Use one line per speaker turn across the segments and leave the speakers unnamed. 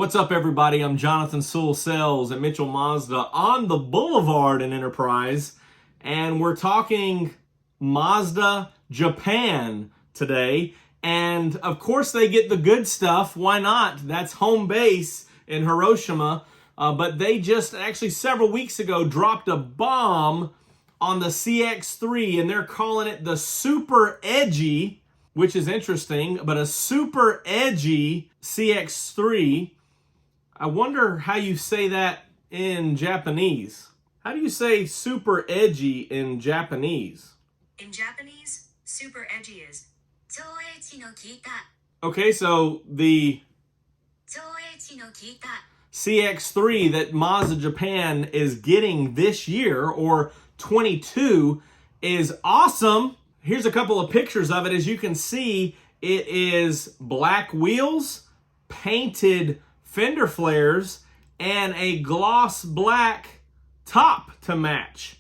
What's up, everybody? I'm Jonathan Sewell at Mitchell Mazda on the Boulevard in Enterprise, and we're talking Mazda Japan today. And of course, they get the good stuff. Why not? That's home base in Hiroshima. But they just actually several weeks ago dropped a bomb on the CX-3, and they're calling it the Super Edgy, which is interesting, but a Super Edgy CX3. I wonder how you say that in Japanese. How do you say super edgy in Japanese?
In Japanese, super edgy is 超エッジの効いた.
Okay, so the
超エッジの効いた.
CX3 that Mazda Japan is getting this year, or 22, is awesome. Here's a couple of pictures of it. As you can see, it is black wheels, painted fender flares, and a gloss black top to match.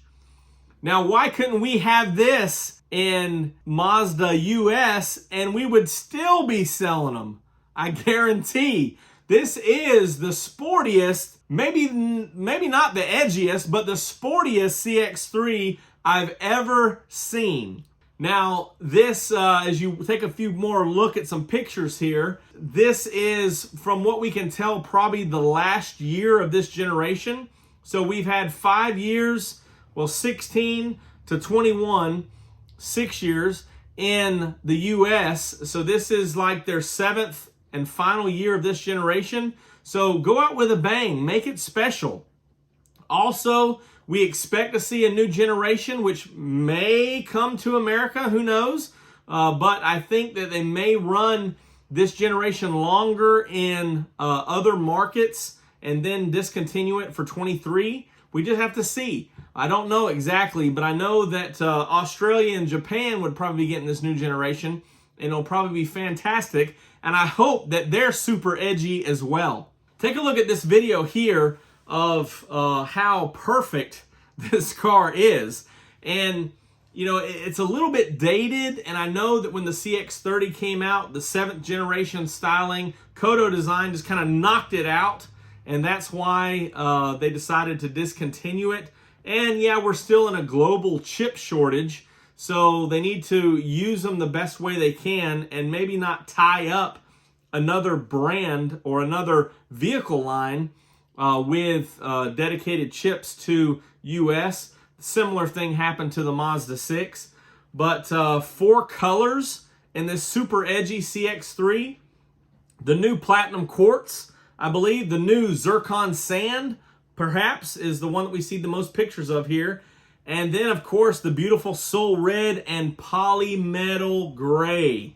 Now, why couldn't we have this in Mazda US and we would still be selling them? I guarantee. This is the sportiest, maybe not the edgiest, but the sportiest CX3 I've ever seen. Now, this, as you take a few more look at some pictures here, this is, from what we can tell, probably the last year of this generation. So we've had 5 years, well, 16 to 21, 6 years in the US. So this is like their 7th and final year of this generation. So go out with a bang, make it special. Also, we expect to see a new generation, which may come to America, who knows? But I think that they may run this generation longer in other markets and then discontinue it for 23. We just have to see. I don't know exactly, but I know that Australia and Japan would probably be getting this new generation, and it'll probably be fantastic. And I hope that they're super edgy as well. Take a look at this video here of how perfect this car is. And you know, it's a little bit dated, and I know that when the CX-30 came out, the 7th generation styling, Kodo Design just kind of knocked it out, and that's why they decided to discontinue it. And yeah, we're still in a global chip shortage, so they need to use them the best way they can and maybe not tie up another brand or another vehicle line with dedicated chips to US. Similar thing happened to the Mazda 6. But 4 colors in this super edgy CX3. The new platinum quartz, I believe. The new zircon sand, perhaps, is the one that we see the most pictures of here. And then, of course, the beautiful soul red and polymetal gray.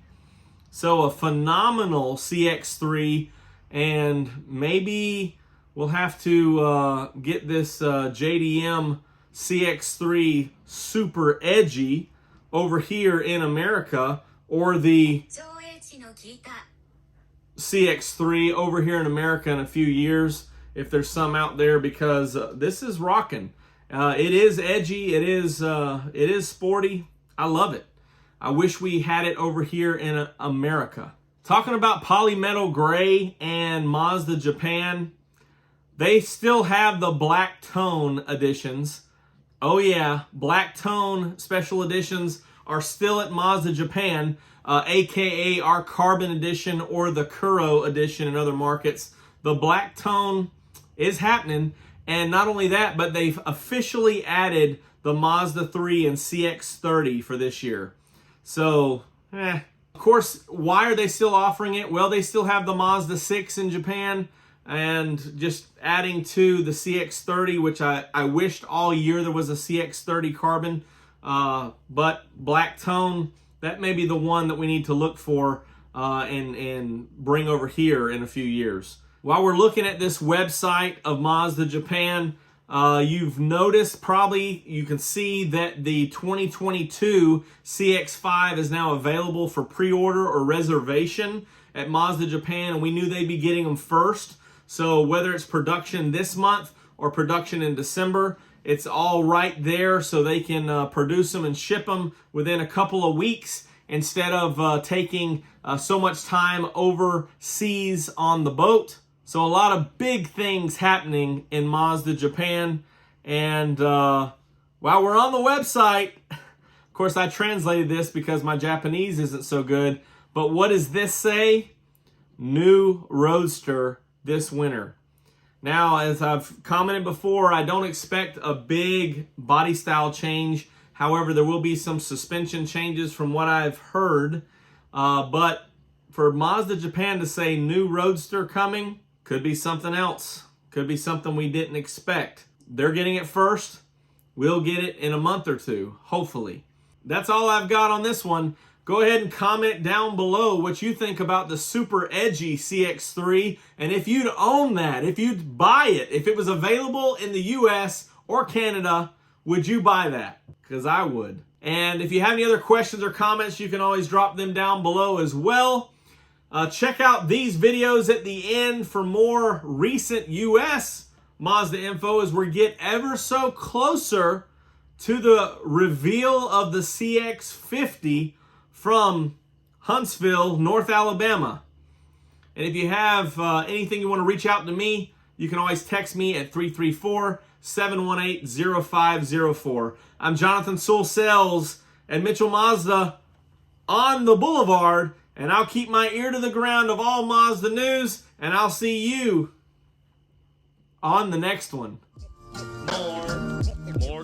So a phenomenal CX3, and maybe we'll have to get this JDM CX3 super edgy over here in America, or the CX3 over here in America in a few years, if there's some out there, because this is rocking. It is edgy, it is sporty. I love it. I wish we had it over here in America. Talking about polymetal gray and Mazda Japan, they still have the black tone editions. Oh yeah, black tone special editions are still at Mazda Japan, aka our Carbon edition or the Kuro edition in other markets. The black tone is happening, and not only that, but they've officially added the Mazda 3 and CX-30 for this year. So, Of course, why are they still offering it? Well, they still have the Mazda 6 in Japan, and just adding to the CX-30, which I wished all year there was a CX-30 Carbon. But black tone, that may be the one that we need to look for and bring over here in a few years. While we're looking at this website of Mazda Japan, you've noticed, probably you can see that the 2022 CX-5 is now available for pre-order or reservation at Mazda Japan, and we knew they'd be getting them first. So whether it's production this month or production in December, it's all right there, so they can produce them and ship them within a couple of weeks instead of taking so much time overseas on the boat. So a lot of big things happening in Mazda Japan. And while we're on the website, of course I translated this because my Japanese isn't so good. But what does this say? New Roadster this winter. Now, as I've commented before, I don't expect a big body style change. However, there will be some suspension changes from what I've heard. But for Mazda Japan to say new Roadster coming, could be something else. Could be something we didn't expect. They're getting it first. We'll get it in a month or two, hopefully. That's all I've got on this one. Go ahead and comment down below what you think about the Super Edgy CX3. And if you'd own that, if you'd buy it, if it was available in the US or Canada, would you buy that? Because I would. And if you have any other questions or comments, you can always drop them down below as well. Check out these videos at the end for more recent US Mazda info as we get ever so closer to the reveal of the CX-50 from Huntsville, North Alabama. And if you have anything you want to reach out to me, you can always text me at 334-718-0504. I'm Jonathan Sewell at Mitchell Mazda on the Boulevard, and I'll keep my ear to the ground of all Mazda news, and I'll see you on the next one.
More